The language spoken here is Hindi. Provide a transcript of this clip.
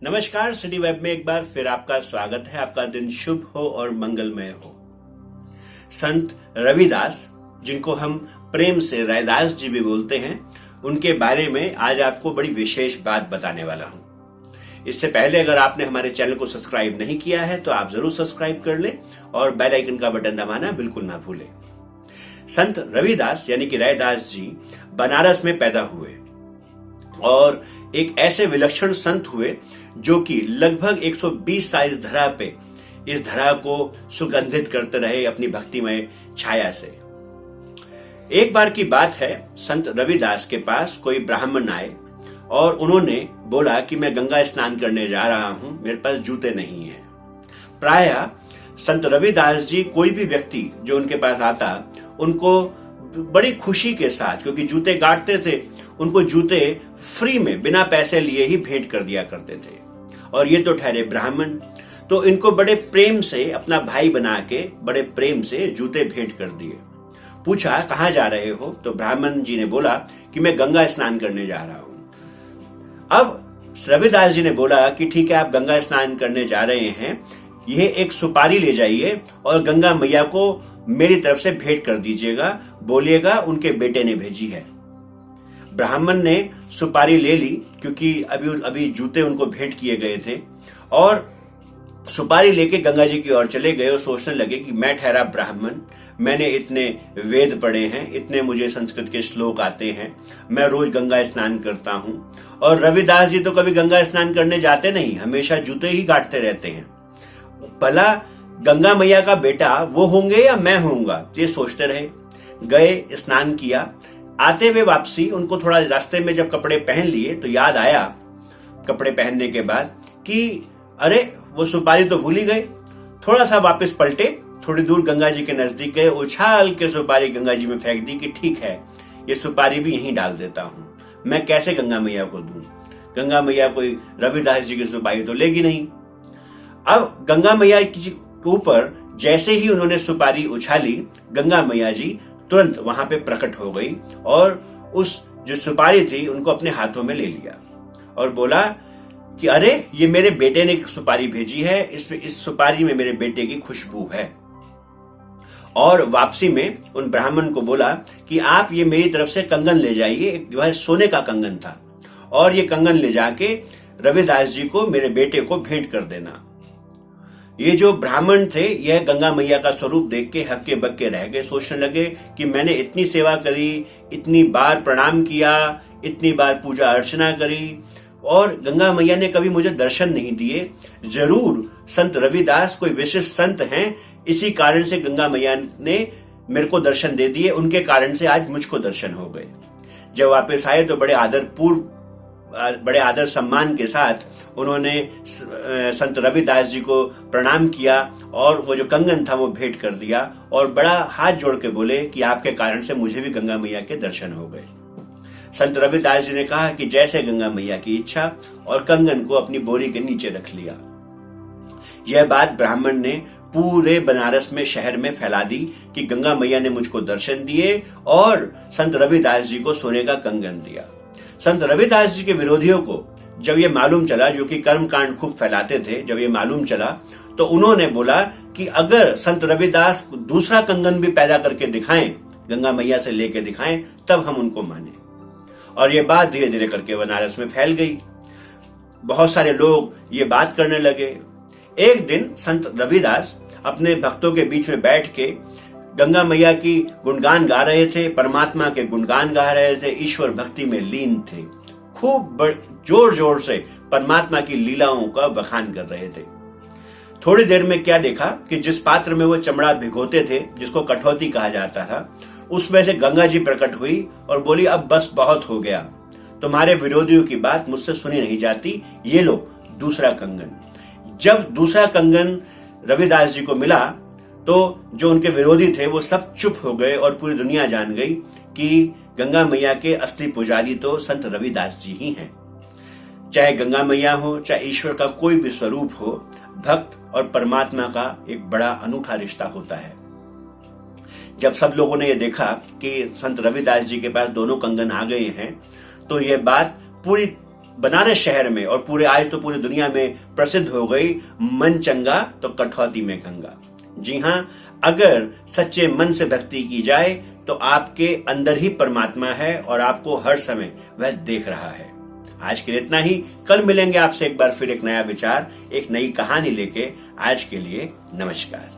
नमस्कार, सिटी वेब में एक बार फिर आपका स्वागत है। आपका दिन शुभ हो और मंगलमय हो। संत रविदास, जिनको हम प्रेम से रैदास जी भी बोलते हैं, उनके बारे में आज आपको बड़ी विशेष बात बताने वाला हूं। इससे पहले अगर आपने हमारे चैनल को सब्सक्राइब नहीं किया है तो आप जरूर सब्सक्राइब कर लें और बेल आइकन का बटन दबाना बिल्कुल ना भूलें। संत रविदास यानी कि रैदास जी बनारस में पैदा हुए और एक ऐसे विलक्षण संत हुए जो कि लगभग 120 साल इस धरा को सुगंधित करते रहे अपनी भक्तिमय छाया से। एक बार की बात है, संत रविदास के पास कोई ब्राह्मण आए और उन्होंने बोला कि मैं गंगा स्नान करने जा रहा हूं, मेरे पास जूते नहीं हैं। प्रायः संत रविदास जी कोई भी व्यक्ति जो उनके पास आता उनको बड़ी खुशी के साथ, क्योंकि जूते गांठते थे, उनको जूते फ्री में बिना पैसे लिए ही भेंट कर दिया करते थे। और ये तो ठहरे ब्राह्मण, तो इनको बड़े प्रेम से अपना भाई बना के बड़े प्रेम से जूते भेंट कर दिए। पूछा कहां जा रहे हो, तो ब्राह्मण जी ने बोला कि मैं गंगा स्नान करने जा रहा हूं। अब रविदास जी ने बोला कि ठीक है, आप गंगा स्नान करने जा रहे हैं, यह एक सुपारी ले जाइए और गंगा मैया को मेरी तरफ से भेंट कर दीजिएगा, बोलिएगा उनके बेटे ने भेजी है। ब्राह्मण ने सुपारी ले ली, क्योंकि अभी जूते उनको भेंट किए गए थे, और सुपारी लेके गंगा जी की ओर चले गए और सोचने लगे कि मैं ठहरा ब्राह्मण, मैंने इतने वेद पढ़े हैं, इतने मुझे संस्कृत के श्लोक आते हैं, मैं रोज गंगा स्नान करता हूं। और रविदास जी तो कभी गंगा स्नान करने जाते नहीं, हमेशा जूते ही गांठते रहते हैं। भला गंगा मैया का बेटा वो होंगे या मैं होऊंगा, ये सोचते रहे। गए, स्नान किया, आते हुए वापसी उनको थोड़ा रास्ते में जब कपड़े पहन लिए तो याद आया कपड़े पहनने के बाद कि अरे वो सुपारी तो भूल ही गए। थोड़ा सा वापस पलटे, थोड़ी दूर गंगा जी के नजदीक गए, उछाल के सुपारी गंगा जी में फेंक दी कि ठीक है, ये सुपारी भी यहीं डाल देता हूं, मैं कैसे गंगा मैया को दूं, गंगा मैया कोई रविदास जी की सुपारी तो लेगी नहीं। अब गंगा मैया के ऊपर जैसे ही उन्होंने सुपारी उछाली, गंगा मैया जी तुरंत वहां पे प्रकट हो गई और उस जो सुपारी थी उनको अपने हाथों में ले लिया और बोला कि अरे ये मेरे बेटे ने सुपारी भेजी है, इस सुपारी में मेरे बेटे की खुशबू है। और वापसी में उन ब्राह्मण को बोला कि आप ये मेरी तरफ से कंगन ले जाइए, वह सोने का कंगन था, और ये कंगन ले जाके रविदास जी को, मेरे बेटे को भेंट कर देना। ये जो ब्राह्मण थे, यह गंगा मैया का स्वरूप देख के हक्के बक्के रह गए, सोचने लगे कि मैंने इतनी सेवा करी, इतनी बार प्रणाम किया, इतनी बार पूजा अर्चना करी और गंगा मैया ने कभी मुझे दर्शन नहीं दिए। जरूर संत रविदास कोई विशिष्ट संत हैं, इसी कारण से गंगा मैया ने मेरे को दर्शन दे दिए, उनके कारण से आज मुझको दर्शन हो गए। जब वापस आए तो बड़े आदर सम्मान के साथ उन्होंने संत रविदास जी को प्रणाम किया और वो जो कंगन था वो भेंट कर दिया और बड़ा हाथ जोड़ के बोले कि आपके कारण से मुझे भी गंगा मैया के दर्शन हो गए। संत रविदास जी ने कहा कि जैसे गंगा मैया की इच्छा, और कंगन को अपनी बोरी के नीचे रख लिया। यह बात ब्राह्मण ने पूरे बनारस में, शहर में फैला दी कि गंगा मैया ने मुझको दर्शन दिए और संत रविदास जी को सोने का कंगन दिया। संत रविदास जी के विरोधियों को जब ये मालूम चला, जो कि कर्मकांड खूब फैलाते थे, जब ये मालूम चला तो उन्होंने बोला कि अगर संत रविदास दूसरा कंगन भी पैदा करके दिखाएं, गंगा मैया से लेके दिखाएं, तब हम उनको माने। और ये बात धीरे धीरे करके बनारस में फैल गई। बहुत सारे लोग ये बात करने लगे। एक दिन संत रविदास अपने भक्तों के बीच में बैठ के गंगा मैया की गुणगान गा रहे थे, परमात्मा के गुणगान गा रहे थे, ईश्वर भक्ति में लीन थे, खूब जोर जोर से परमात्मा की लीलाओं का बखान कर रहे थे। थोड़ी देर में क्या देखा कि जिस पात्र में वो चमड़ा भिगोते थे, जिसको कठौती कहा जाता था, उसमें से गंगा जी प्रकट हुई और बोली अब बस बहुत हो गया, तुम्हारे विरोधियों की बात मुझसे सुनी नहीं जाती, ये लो दूसरा कंगन। जब दूसरा कंगन रविदास जी को मिला तो जो उनके विरोधी थे वो सब चुप हो गए और पूरी दुनिया जान गई कि गंगा मैया के असली पुजारी तो संत रविदास जी ही हैं। चाहे गंगा मैया हो, चाहे ईश्वर का कोई भी स्वरूप हो, भक्त और परमात्मा का एक बड़ा अनूठा रिश्ता होता है। जब सब लोगों ने ये देखा कि संत रविदास जी के पास दोनों कंगन आ गए हैं, तो यह बात पूरी बनारस शहर में और पूरे आज तो पूरी दुनिया में प्रसिद्ध हो गई, मन चंगा तो कठौती में गंगा। जी हां, अगर सच्चे मन से भक्ति की जाए तो आपके अंदर ही परमात्मा है और आपको हर समय वह देख रहा है। आज के लिए इतना ही। कल मिलेंगे आपसे एक बार फिर एक नया विचार, एक नई कहानी लेके। आज के लिए नमस्कार।